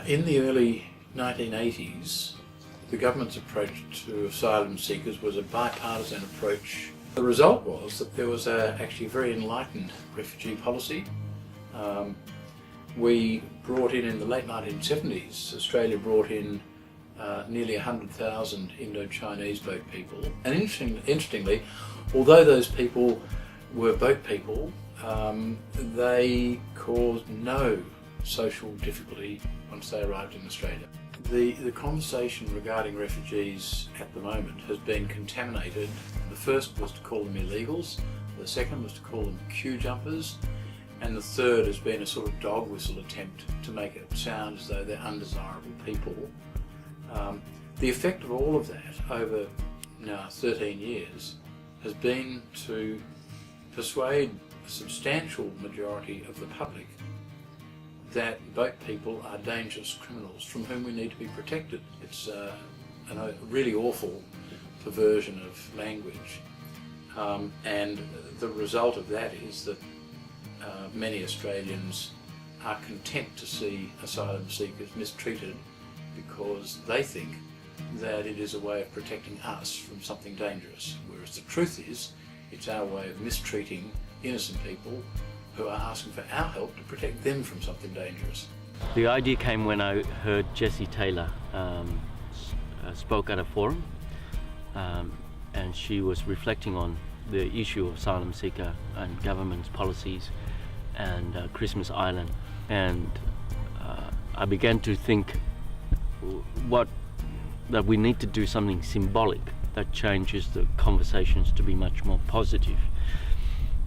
In the early 1980s, the government's approach to asylum seekers was a bipartisan approach. The result was that there was actually a very enlightened refugee policy. We brought in the late 1970s, Australia brought in nearly 100,000 Indo-Chinese boat people. And interestingly, although those people were boat people, they caused no social difficulty once they arrived in Australia. The conversation regarding refugees at the moment has been contaminated. The first was to call them illegals, the second was to call them queue jumpers, and the third has been a sort of dog whistle attempt to make it sound as though they're undesirable people. The effect of all of that over now 13 years has been to persuade a substantial majority of the public that boat people are dangerous criminals from whom we need to be protected. It's a really awful perversion of language, and the result of that is that many Australians are content to see asylum seekers mistreated because they think that it is a way of protecting us from something dangerous, whereas the truth is it's our way of mistreating innocent people who are asking for our help to protect them from something dangerous. The idea came when I heard Jessie Taylor spoke at a forum, and she was reflecting on the issue of asylum seeker and government's policies and Christmas Island, and I began to think that we need to do something symbolic that changes the conversations to be much more positive.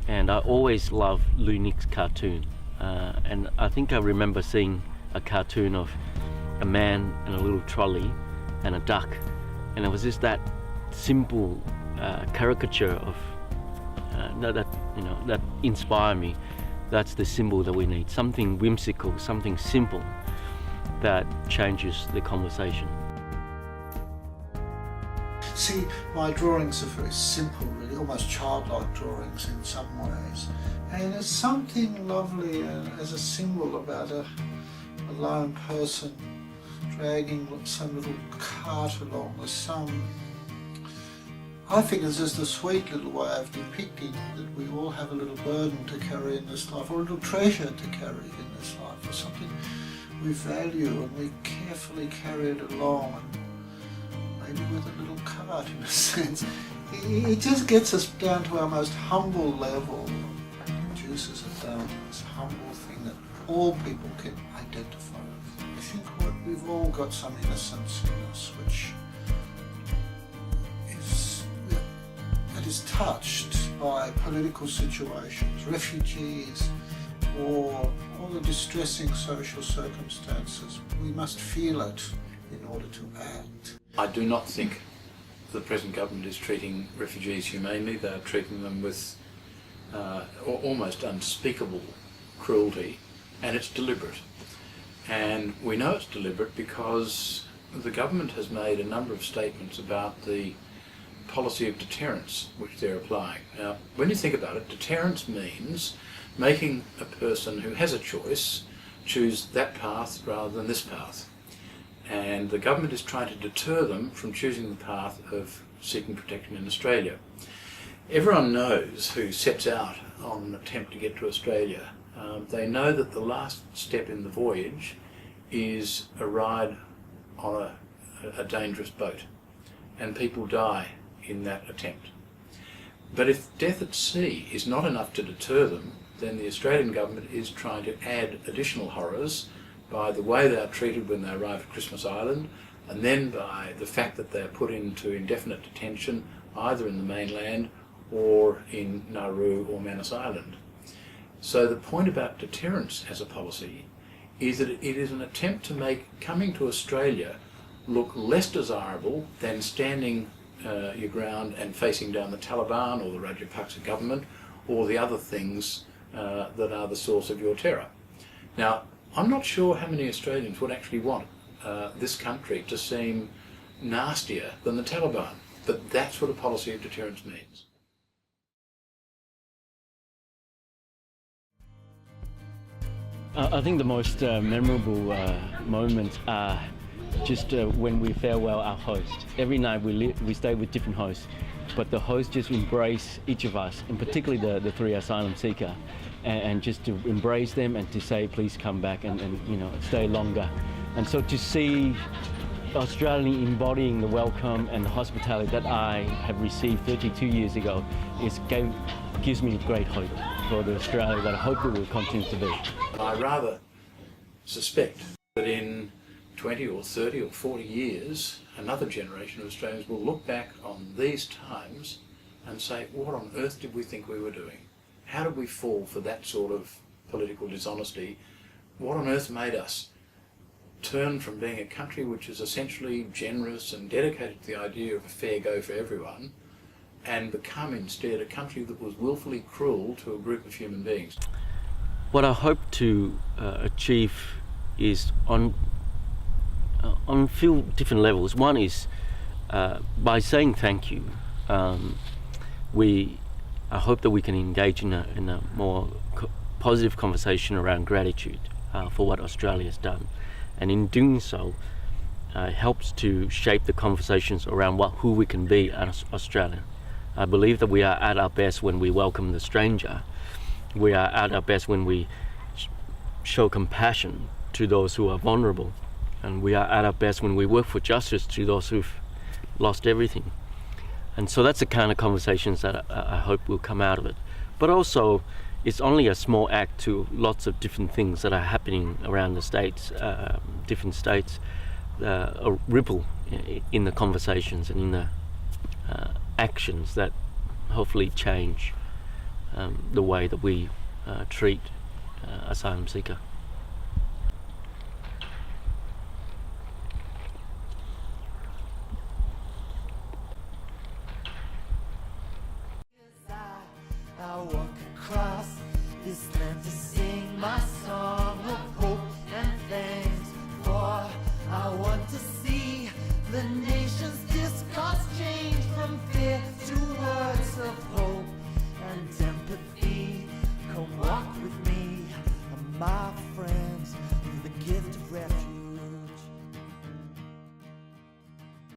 And I always loved Lou Nick's cartoon, and I think I remember seeing a cartoon of a man and a little trolley and a duck, and it was just that simple caricature of that inspired me. That's the symbol that we need, something whimsical, something simple that changes the conversation. See, my drawings are very simple, really, almost childlike drawings in some ways. And there's something lovely as a symbol about a lone person dragging some little cart along. I think it's just a sweet little way of depicting that we all have a little burden to carry in this life, or a little treasure to carry in this life, or something we value and we carefully carry it along. Maybe with a little cart, in a sense. It just gets us down to our most humble level, reduces it down to this humble thing that all people can identify with. I think we've all got some innocence in us which is touched by political situations, refugees, or all the distressing social circumstances. We must feel it in order to act. I do not think the present government is treating refugees humanely. They are treating them with almost unspeakable cruelty, and it's deliberate. And we know it's deliberate because the government has made a number of statements about the policy of deterrence which they're applying. Now, when you think about it, deterrence means making a person who has a choice choose that path rather than this path. And the government is trying to deter them from choosing the path of seeking protection in Australia. Everyone knows who sets out on an attempt to get to Australia. They know that the last step in the voyage is a ride on a dangerous boat, and people die in that attempt. But if death at sea is not enough to deter them, then the Australian government is trying to add additional horrors by the way they are treated when they arrive at Christmas Island, and then by the fact that they are put into indefinite detention either in the mainland or in Nauru or Manus Island. So the point about deterrence as a policy is that it is an attempt to make coming to Australia look less desirable than standing your ground and facing down the Taliban or the Rajapaksa government or the other things that are the source of your terror. Now, I'm not sure how many Australians would actually want this country to seem nastier than the Taliban, but that's what a policy of deterrence means. I think the most memorable moments are just when we farewell our host. Every night we stay with different hosts, but the hosts just embrace each of us, and particularly the three asylum seeker, and just to embrace them and to say, please come back and stay longer. And so to see Australia embodying the welcome and the hospitality that I have received 32 years ago gives me great hope for the Australia that I hope it will continue to be. I rather suspect that in 20 or 30 or 40 years, another generation of Australians will look back on these times and say, what on earth did we think we were doing? How did we fall for that sort of political dishonesty? What on earth made us turn from being a country which is essentially generous and dedicated to the idea of a fair go for everyone and become instead a country that was willfully cruel to a group of human beings? What I hope to achieve is on a few different levels. One is by saying thank you, I hope that we can engage in a more positive conversation around gratitude for what Australia has done, and in doing so, helps to shape the conversations around who we can be as Australia. I believe that we are at our best when we welcome the stranger. We are at our best when we show compassion to those who are vulnerable, and we are at our best when we work for justice to those who've lost everything. And so that's the kind of conversations that I hope will come out of it. But also, it's only a small act to lots of different things that are happening around the states, different states, a ripple in the conversations and in the actions that hopefully change the way that we treat asylum seeker. I walk across this land to sing my song of hope and thanks, for I want to see the nation's discourse change from fear